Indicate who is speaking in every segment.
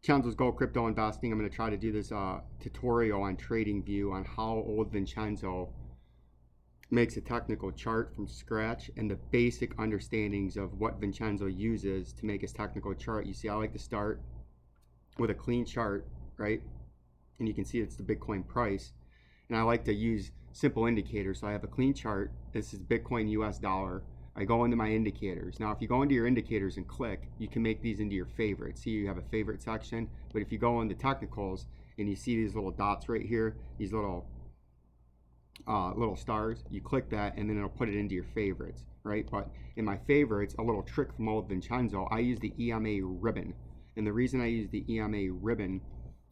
Speaker 1: VINCENZO'S Go Crypto Investing. I'm going to try to do this tutorial on TradingView on how old Vincenzo makes a technical chart from scratch and the basic understandings of what Vincenzo uses to make his technical chart. You see, I like to start with a clean chart, right? And you can see it's the Bitcoin price. And I like to use simple indicators. So I have a clean chart. This is Bitcoin US dollar. I go into my indicators. Now, if you go into your indicators and click, you can make these into your favorites. See, you have a favorite section. But if you go into technicals and you see these little dots right here, these little stars, you click that and then it'll put it into your favorites, right? But in my favorites, a little trick from old Vincenzo, I use the EMA ribbon. And the reason I use the EMA ribbon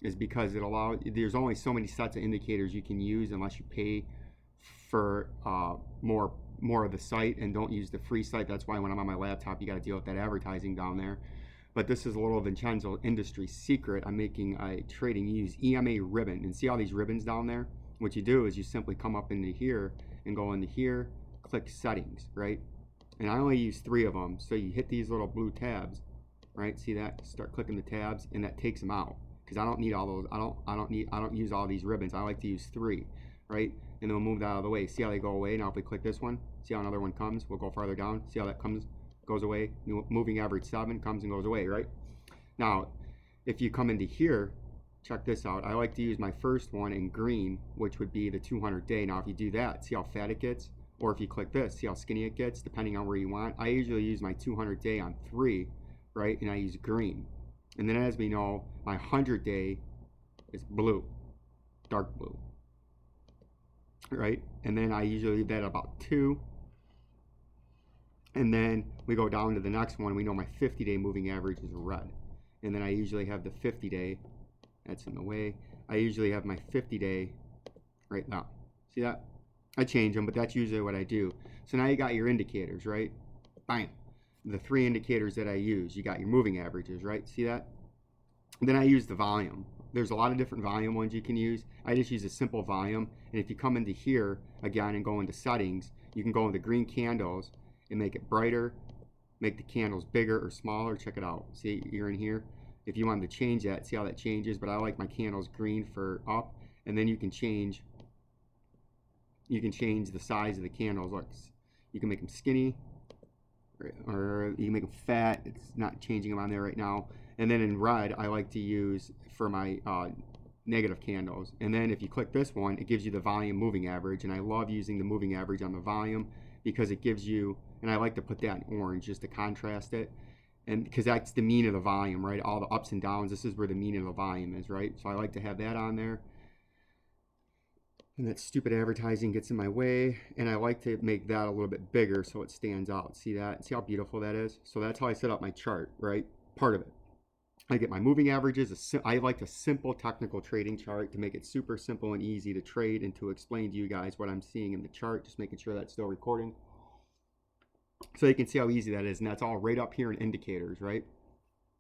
Speaker 1: is because it allows, there's only so many sets of indicators you can use unless you pay for more of the site and don't use the free site. That's why when I'm on my laptop, you got to deal with that advertising down there. But this is a little Vincenzo industry secret. I'm making a trading. You use EMA ribbon, and see all these ribbons down there? What you do is you simply come up into here and go into here, click settings, right? And I only use 3 of them. So you hit these little blue tabs, right? See that? Start clicking the tabs, and that takes them out because I don't need all those. I don't use all these ribbons. I like to use 3, right? And then we'll move that out of the way. See how they go away? Now if we click this one, see how another one comes? We'll go farther down. See how that goes away? Moving average 7 comes and goes away, right? Now, if you come into here, check this out. I like to use my first one in green, which would be the 200-day. Now, if you do that, see how fat it gets? Or if you click this, see how skinny it gets, depending on where you want. I usually use my 200-day on 3, right? And I use green. And then as we know, my 100-day is blue, dark blue, right? And then I usually leave that about 2. And then we go down to the next one. We know my 50-day moving average is red. And then I usually have the 50-day. That's in the way. I usually have my 50-day right now. See that? I change them, but that's usually what I do. So now you got your indicators, right? Bam. The 3 indicators that I use. You got your moving averages, right? See that? And then I use the volume. There's a lot of different volume ones you can use. I just use a simple volume. And if you come into here again and go into settings, you can go into green candles and make it brighter, make the candles bigger or smaller. Check it out. See, you're in here. If you wanted to change that, see how that changes. But I like my candles green for up. And then you can change the size of the candles. Look, you can make them skinny, or you can make them fat. It's not changing them on there right now. And then in red, I like to use for my negative candles. And then if you click this one, it gives you the volume moving average. And I love using the moving average on the volume because it gives you, and I like to put that in orange just to contrast it. And because that's the mean of the volume, right? All the ups and downs, this is where the mean of the volume is, right? So I like to have that on there. And that stupid advertising gets in my way. And I like to make that a little bit bigger so it stands out. See that? See how beautiful that is? So that's how I set up my chart, right? Part of it. I get my moving averages. I like a simple technical trading chart to make it super simple and easy to trade and to explain to you guys what I'm seeing in the chart. Just making sure that's still recording. So you can see how easy that is. And that's all right up here in indicators, right?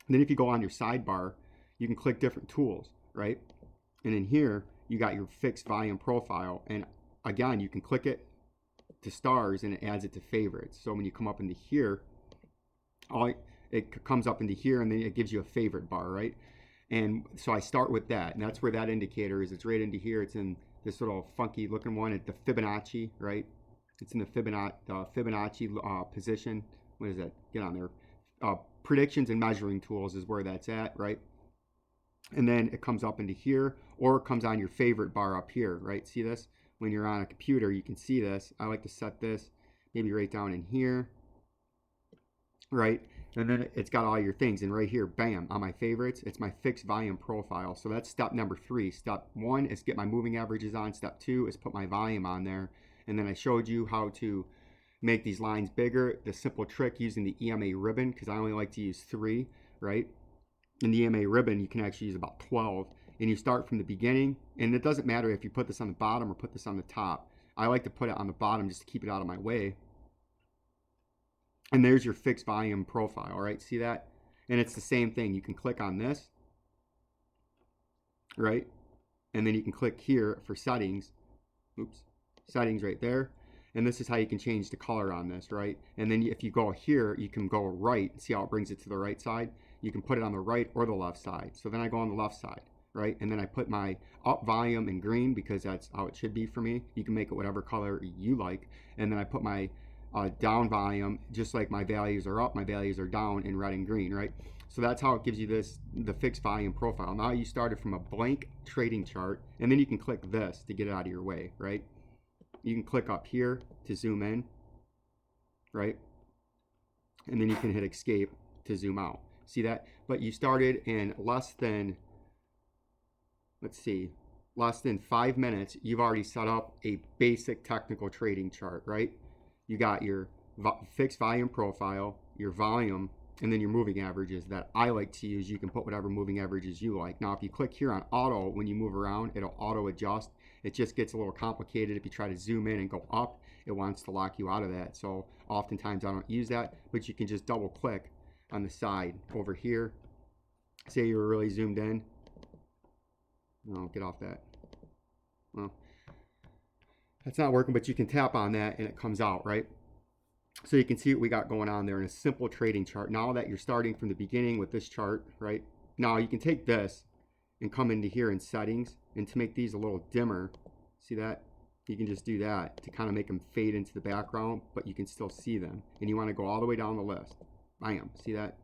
Speaker 1: And then if you go on your sidebar, you can click different tools, right? And in here, you got your fixed volume profile. And again, you can click it to stars and it adds it to favorites. So when you come up into here, it comes up into here and then it gives you a favorite bar, right? And so I start with that. And that's where that indicator is. It's right into here. It's in this little funky looking one at the Fibonacci, right? It's in the Fibonacci position. What is that? Get on there. Predictions and measuring tools is where that's at, right? And then it comes up into here, or it comes on your favorite bar up here, right? See this? When you're on a computer, you can see this. I like to set this maybe right down in here, right? And then it's got all your things. And right here, bam, on my favorites, it's my fixed volume profile. So that's step number 3. Step 1 is get my moving averages on. Step 2 is put my volume on there. And then I showed you how to make these lines bigger. The simple trick using the EMA ribbon, because I only like to use 3, right? In the EMA ribbon, you can actually use about 12. And you start from the beginning. And it doesn't matter if you put this on the bottom or put this on the top. I like to put it on the bottom just to keep it out of my way. And there's your fixed volume profile, right? See that? And it's the same thing. You can click on this, right? And then you can click here for settings. Oops. Settings right there. And this is how you can change the color on this, right? And then if you go here, you can go right. See how it brings it to the right side? you can put it on the right or the left side. So then I go on the left side, right? And then I put my up volume in green because that's how it should be for me. You can make it whatever color you like. And then I put my down volume, just like my values are up, my values are down in red and green, right? So that's how it gives you the fixed volume profile. Now you started from a blank trading chart, and then you can click this to get it out of your way, right? You can click up here to zoom in, right? And then you can hit escape to zoom out. See that? But you started in less than, let's see, less than 5 minutes, you've already set up a basic technical trading chart, right? You got your fixed volume profile, your volume, and then your moving averages that I like to use. You can put whatever moving averages you like. Now, if you click here on auto, when you move around, it'll auto adjust. It just gets a little complicated. If you try to zoom in and go up, it wants to lock you out of that. So oftentimes I don't use that, but you can just double click on the side over here. Say you were really zoomed in. No, get off that. Well, that's not working, but you can tap on that and it comes out, right? So you can see what we got going on there in a simple trading chart. Now that you're starting from the beginning with this chart, right? Now you can take this and come into here in settings, and to make these a little dimmer, see that? You can just do that to kind of make them fade into the background, but you can still see them. And you want to go all the way down the list. Bam, see that?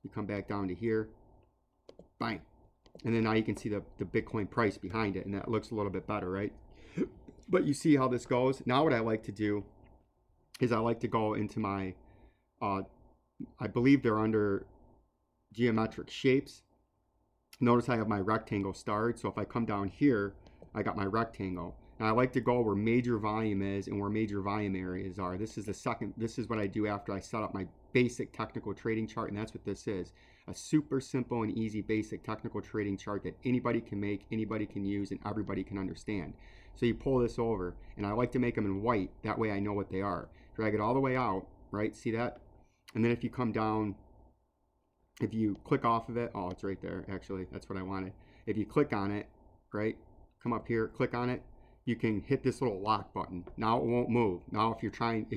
Speaker 1: You come back down to here, bam. And then now you can see the Bitcoin price behind it, and that looks a little bit better, right? But you see how this goes. Now what I like to do is I like to go into my, I believe they're under geometric shapes. Notice I have my rectangle starred. So if I come down here, I got my rectangle. And I like to go where major volume is and where major volume areas are. This is what I do after I set up my basic technical trading chart, and that's what this is. A super simple and easy basic technical trading chart that anybody can make, anybody can use, and everybody can understand. So you pull this over, and I like to make them in white. That way I know what they are. Drag it all the way out, right? See that? And then if you come down, if you click off of it, oh, it's right there, actually. That's what I wanted. If you click on it, right? Come up here, click on it. You can hit this little lock button. Now it won't move. Now if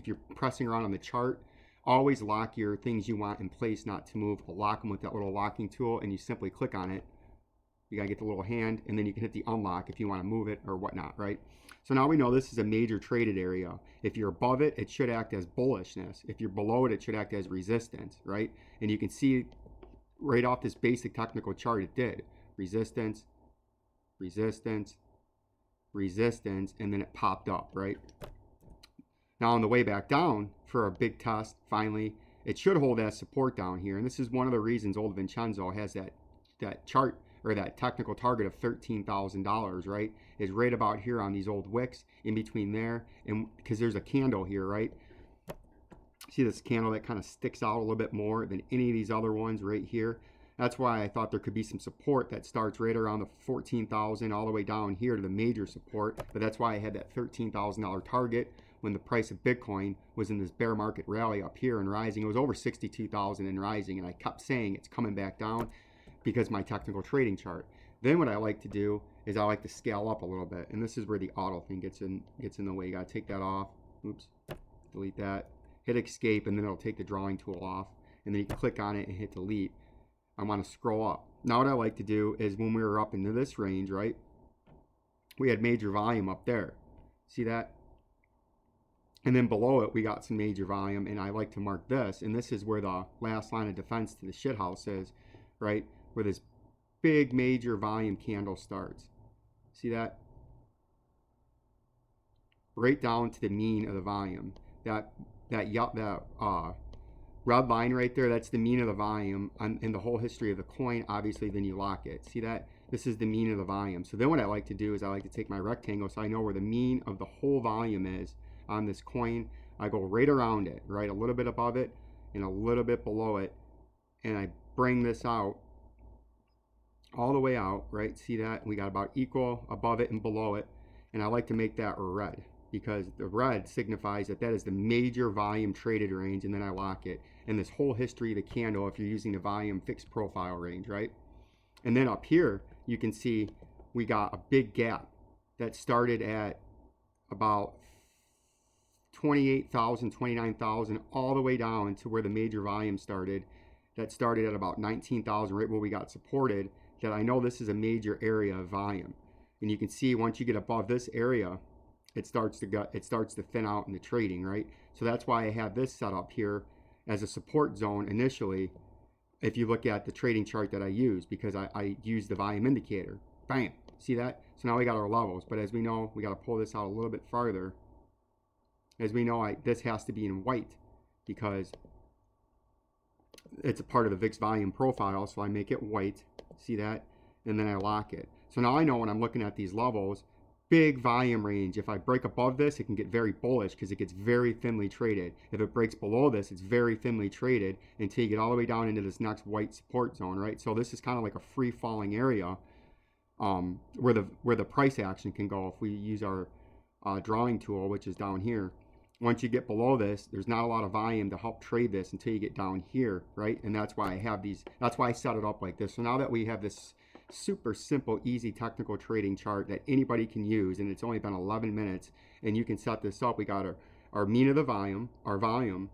Speaker 1: you're pressing around on the chart, always lock your things you want in place not to move. Lock them with that little locking tool, and you simply click on it. You gotta get the little hand, and then you can hit the unlock if you want to move it or whatnot, right? So now we know this is a major traded area. If you're above it, it should act as bullishness. If you're below it, it should act as resistance, right? And you can see right off this basic technical chart, it did. Resistance, resistance, resistance, and then it popped up, right? Now on the way back down for a big test, finally, it should hold as support down here. And this is one of the reasons old Vincenzo has that chart or that technical target of $13,000, right? Is right about here on these old wicks in between there. And because there's a candle here, right? See this candle that kind of sticks out a little bit more than any of these other ones right here. That's why I thought there could be some support that starts right around the 14,000 all the way down here to the major support. But that's why I had that $13,000 target when the price of Bitcoin was in this bear market rally up here and rising. It was over 62,000 and rising, and I kept saying it's coming back down because my technical trading chart. Then what I like to do is I like to scale up a little bit, and this is where the auto thing gets in the way. You gotta take that off. Oops, delete that. Hit escape, and then it'll take the drawing tool off, and then you can click on it and hit delete. I want to scroll up. Now what I like to do is when we were up into this range, right, we had major volume up there. See that? And then below it, we got some major volume, and I like to mark this, and this is where the last line of defense to the shithouse is, right, where this big major volume candle starts. See that? Right down to the mean of the volume. That red line right there, that's the mean of the volume in the whole history of the coin. Obviously, then you lock it. See that? This is the mean of the volume. So then what I like to do is I like to take my rectangle so I know where the mean of the whole volume is on this coin. I go right around it, right? A little bit above it and a little bit below it. And I bring this out all the way out, right? See that? We got about equal above it and below it. And I like to make that red because the red signifies that is the major volume traded range, and then I lock it. And this whole history of the candle, if you're using the volume fixed profile range, right? And then up here, you can see we got a big gap that started at about 28,000, 29,000, all the way down to where the major volume started. that started at about 19,000, right where we got supported, that I know this is a major area of volume. And you can see once you get above this area, it starts to thin out in the trading, right? So that's why I have this set up here as a support zone initially. If you look at the trading chart that I use, because I use the volume indicator. Bam, see that? So now we got our levels, but as we know, we got to pull this out a little bit farther. As we know, this has to be in white because it's a part of the VIX volume profile, so I make it white, see that? And then I lock it. So now I know when I'm looking at these levels, big volume range. If I break above this, it can get very bullish because it gets very thinly traded. If it breaks below this, it's very thinly traded until you get all the way down into this next white support zone, right? So this is kind of like a free falling area where the price action can go if we use our drawing tool, which is down here. Once you get below this, there's not a lot of volume to help trade this until you get down here, right? And that's why I have these, that's why I set it up like this. So now that we have this super simple, easy technical trading chart that anybody can use, and it's only been 11 minutes, and you can set this up. We got our mean of the volume, our volume,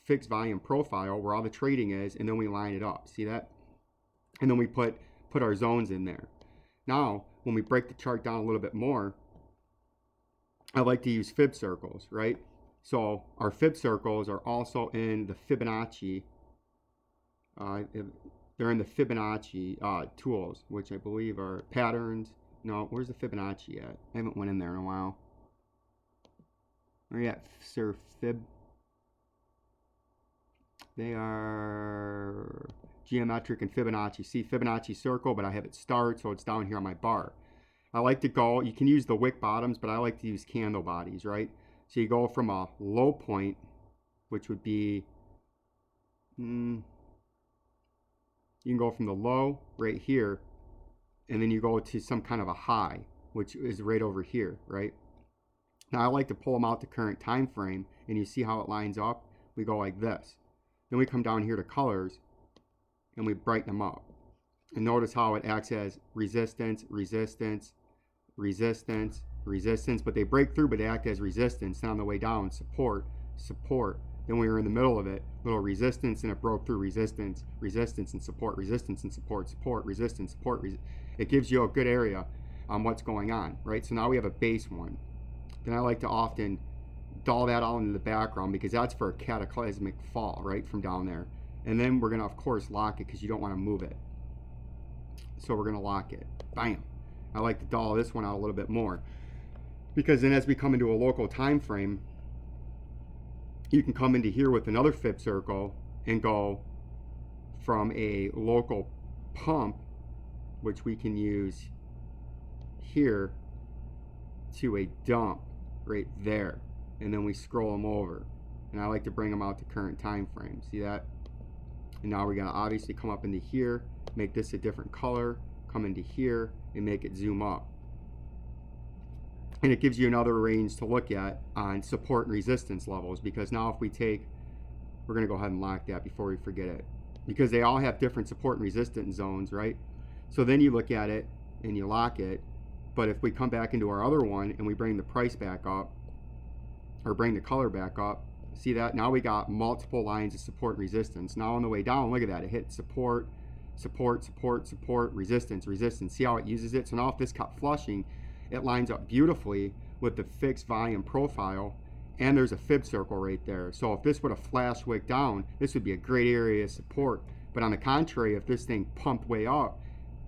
Speaker 1: fixed volume profile, where all the trading is, and then we line it up. See that? And then we put our zones in there. Now, when we break the chart down a little bit more, I like to use fib circles, right? So our fib circles are also in the Fibonacci. They're in the Fibonacci tools, which I believe are patterns. No, where's the Fibonacci at? I haven't went in there in a while. Where are you at, Sir Fib? They are geometric and Fibonacci. See Fibonacci circle, but I have it start, so it's down here on my bar. I like to go, you can use the wick bottoms, but I like to use candle bodies, right? So you go from a low point, which would be, you can go from the low right here, and then you go to some kind of a high, which is right over here, right? Now I like to pull them out the current time frame, and you see how it lines up? We go like this. Then we come down here to colors, and we brighten them up. And notice how it acts as resistance, resistance, resistance, resistance, but they break through, but they act as resistance. And on the way down, support, support. Then we were in the middle of it, little resistance, and it broke through resistance, resistance and support, resistance and support, support, resistance, support. It gives you a good area on what's going on, right? So now we have a base one. Then I like to often dull that all into the background because that's for a cataclysmic fall, right, from down there. And then we're going to, of course, lock it because you don't want to move it. So we're going to lock it. Bam. I like to dull this one out a little bit more because then as we come into a local time frame, you can come into here with another fib circle and go from a local pump, which we can use here, to a dump right there. And then we scroll them over. And I like to bring them out to current time frame. See that? And now we're going to obviously come up into here, make this a different color, come into here, and make it zoom up. And it gives you another range to look at on support and resistance levels, because now if we take, we're going to go ahead and lock that before we forget it, because they all have different support and resistance zones, right? So then you look at it and you lock it, but if we come back into our other one and we bring the price back up, or bring the color back up, see that? Now we got multiple lines of support and resistance. Now on the way down, look at that, it hit support, support, support, support, resistance, resistance. See how it uses it? So now if this kept flushing, it lines up beautifully with the fixed volume profile, and there's a fib circle right there. So if this would have flash wick down, this would be a great area of support. But on the contrary, if this thing pumped way up,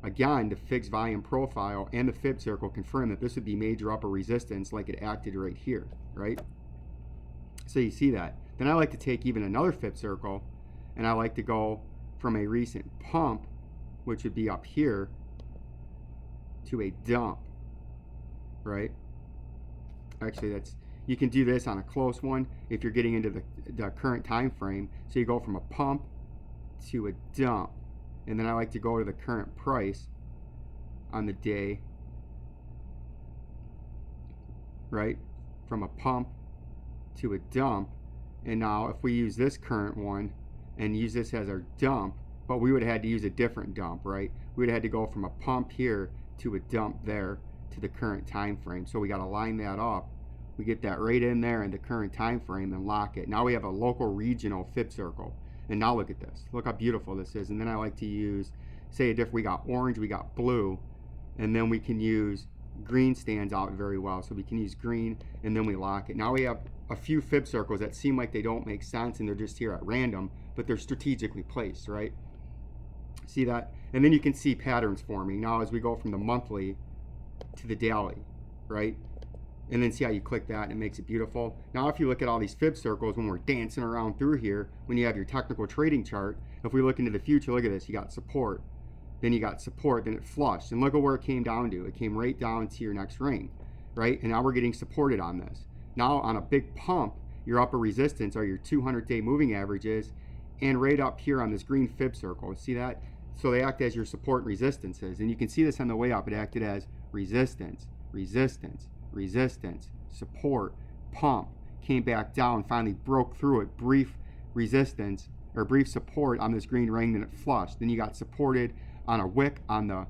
Speaker 1: again, the fixed volume profile and the fib circle confirm that this would be major upper resistance like it acted right here, right? So you see that. Then I like to take even another fib circle, and I like to go from a recent pump, which would be up here, to a dump, right? Actually, that's, you can do this on a close one if you're getting into the current time frame. So you go from a pump to a dump, and then I like to go to the current price on the day, right? From a pump to a dump. And now if we use this current one and use this as our dump, but we would have had to use a different dump, right? We would have had to go from a pump here to a dump there to the current time frame. So we got to line that up. We get that right in there in the current time frame and lock it. Now we have a local regional fib circle. And now look at this. Look how beautiful this is. And then I like to use, say, we got orange, we got blue, and then we can use green stands out very well. So we can use green, and then we lock it. Now we have a few fib circles that seem like they don't make sense, and they're just here at random, but they're strategically placed, right? See that? And then you can see patterns forming. Now as we go from the monthly to the daily, right? And then see how you click that and it makes it beautiful. Now if you look at all these fib circles when we're dancing around through here, when you have your technical trading chart, if we look into the future, look at this, you got support, then you got support, then it flushed, and look at where it came down to. It came right down to your next ring, right? And now we're getting supported on this. Now on a big pump, your upper resistance are your 200-day moving averages, and right up here on this green fib circle, see that? So they act as your support and resistances, and you can see this on the way up. It acted as resistance, resistance, resistance, support, pump, came back down, finally broke through it, brief resistance or brief support on this green ring, then it flushed. Then you got supported on a wick on the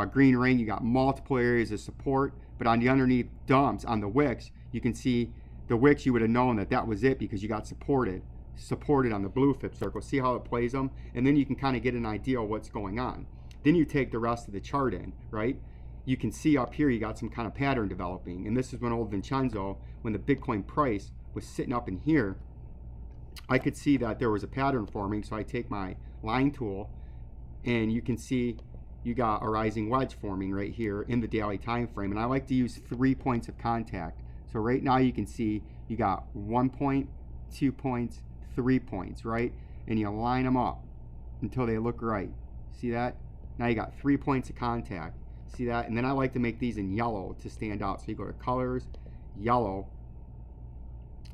Speaker 1: green ring. You got multiple areas of support, but on the underneath dumps on the wicks, you can see the wicks, you would have known that that was it because you got supported on the blue fib circle. See how it plays them? And then you can kind of get an idea of what's going on. Then you take the rest of the chart in, right? You can see up here you got some kind of pattern developing, and this is when old Vincenzo, when the Bitcoin price was sitting up in here, I could see that there was a pattern forming. So I take my line tool, and you can see you got a rising wedge forming right here in the daily time frame, and I like to use 3 points of contact. So right now you can see you got 1 point, 2 points, 3 points, right? And you line them up until they look right. See that? Now you got 3 points of contact. See that? And then I like to make these in yellow to stand out. So you go to colors, yellow,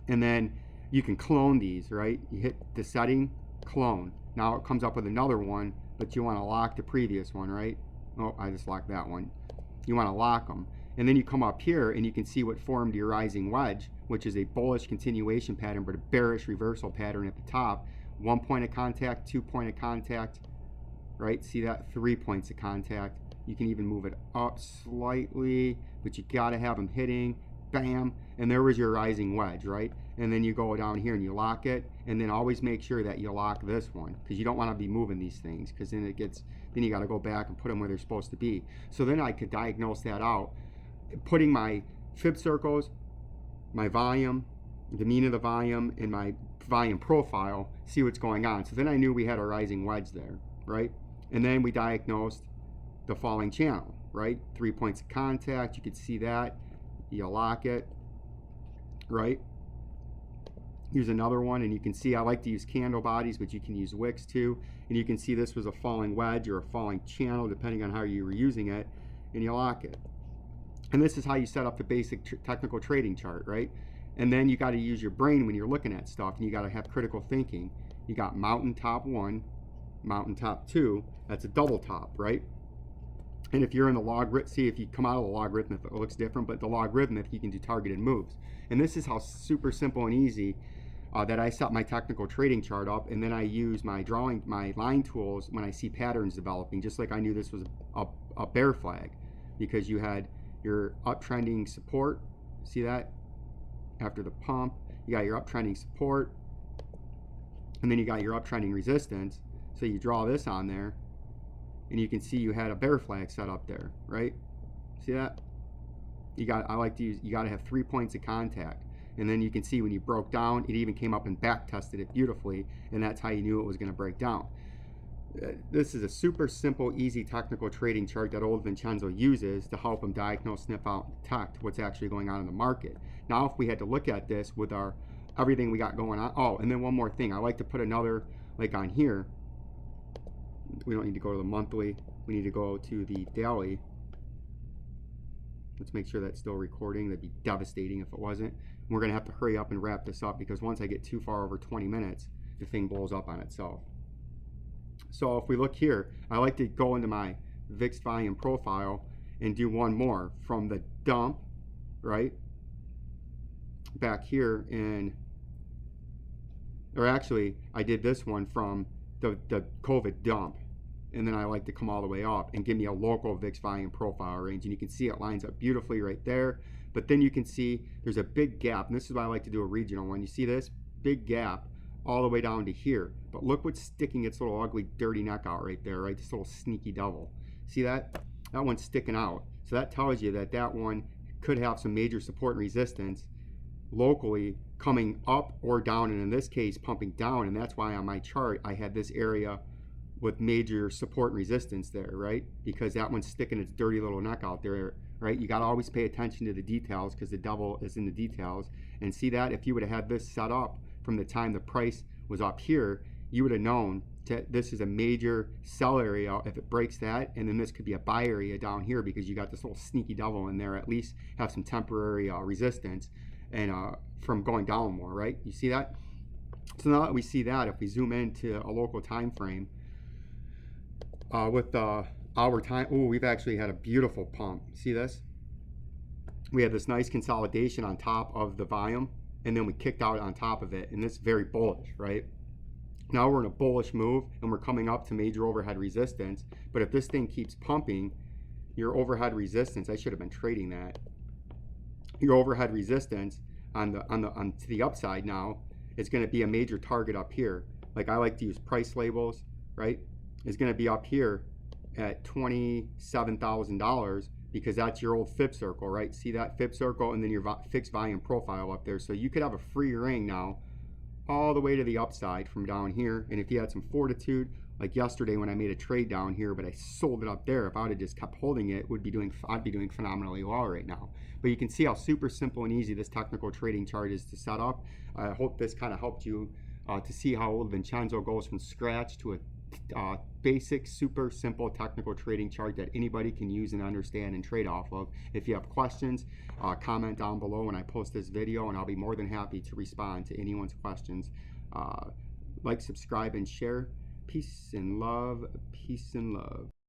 Speaker 1: and then you can clone these, right? You hit the setting, clone. Now it comes up with another one, but you want to lock the previous one, right? Oh, I just locked that one. You want to lock them. And then you come up here and you can see what formed your rising wedge, which is a bullish continuation pattern, but a bearish reversal pattern at the top. 1 point of contact, 2 point of contact, right? See that? 3 points of contact. You can even move it up slightly, but you got to have them hitting, bam, and there was your rising wedge, right? And then you go down here and you lock it, and then always make sure that you lock this one, because you don't want to be moving these things, because then then you got to go back and put them where they're supposed to be. So then I could diagnose that out, putting my fib circles, my volume, the mean of the volume, and my volume profile, see what's going on. So then I knew we had a rising wedge there, right? And then we diagnosed the falling channel, right? 3 points of contact, you could see that. You lock it, right? Here's another one, and you can see I like to use candle bodies, but you can use wicks too. And you can see this was a falling wedge or a falling channel, depending on how you were using it, and you lock it. And this is how you set up the basic technical trading chart, right? And then you got to use your brain when you're looking at stuff, and you got to have critical thinking. You got mountain top 1, mountain top 2, that's a double top, right? And if you're in the logarithmic, see if you come out of the logarithmic, it looks different, but the logarithmic, you can do targeted moves. And this is how super simple and easy that I set my technical trading chart up, and then I use my line tools when I see patterns developing, just like I knew this was a bear flag, because you had your uptrending support, see that? After the pump, you got your uptrending support, and then you got your uptrending resistance. So you draw this on there, and you can see you had a bear flag set up there, right? See that? You got to have 3 points of contact. And then you can see when you broke down, it even came up and back tested it beautifully, and that's how you knew it was going to break down. This is a super simple, easy technical trading chart that old Vincenzo uses to help him diagnose, sniff out, and detect what's actually going on in the market. Now, if we had to look at this with everything we got going on, oh, and then one more thing, I like to put another, like on here, we don't need to go to the monthly, we need to go to the daily. Let's make sure that's still recording. That'd be devastating if it wasn't. We're gonna have to hurry up and wrap this up, because once I get too far over 20 minutes, the thing blows up on itself. So if we look here, I like to go into my VIX volume profile and do one more from the dump, right? Back here or actually I did this one from the COVID dump, and then I like to come all the way up and give me a local VIX volume profile range, and you can see it lines up beautifully right there. But then you can see there's a big gap, and this is why I like to do a regional one. You see this big gap all the way down to here. But look what's sticking its little ugly dirty neck out right there, right? This little sneaky devil. See that? That one's sticking out. So that tells you that that one could have some major support and resistance locally coming up or down, and in this case pumping down, and that's why on my chart I had this area with major support and resistance there, right? Because that one's sticking its dirty little neck out there, right? You got to always pay attention to the details because the devil is in the details. And see that if you would have had this set up from the time the price was up here, you would have known that this is a major sell area if it breaks that, and then this could be a buy area down here because you got this little sneaky devil in there, at least have some temporary resistance and from going down more, right? You see that? So now that we see that, if we zoom into a local time frame, with our time, oh, we've actually had a beautiful pump. See this? We had this nice consolidation on top of the volume, and then we kicked out on top of it, and it's very bullish, right? Now we're in a bullish move, and we're coming up to major overhead resistance. But if this thing keeps pumping, your overhead resistance, I should have been trading that. Your overhead resistance on to the upside now is going to be a major target up here. Like I like to use price labels, right? Is going to be up here at $27,000 because that's your old fib circle, right? See that fib circle, and then your fixed volume profile up there. So you could have a free ring now all the way to the upside from down here. And if you had some fortitude, like yesterday when I made a trade down here, but I sold it up there, if I would have just kept holding it, I'd be doing phenomenally well right now. But you can see how super simple and easy this technical trading chart is to set up. I hope this kind of helped you to see how Vincenzo goes from scratch to a basic, super simple technical trading chart that anybody can use and understand and trade off of. If you have questions, comment down below when I post this video, and I'll be more than happy to respond to anyone's questions. Like, subscribe, and share. Peace and love. Peace and love.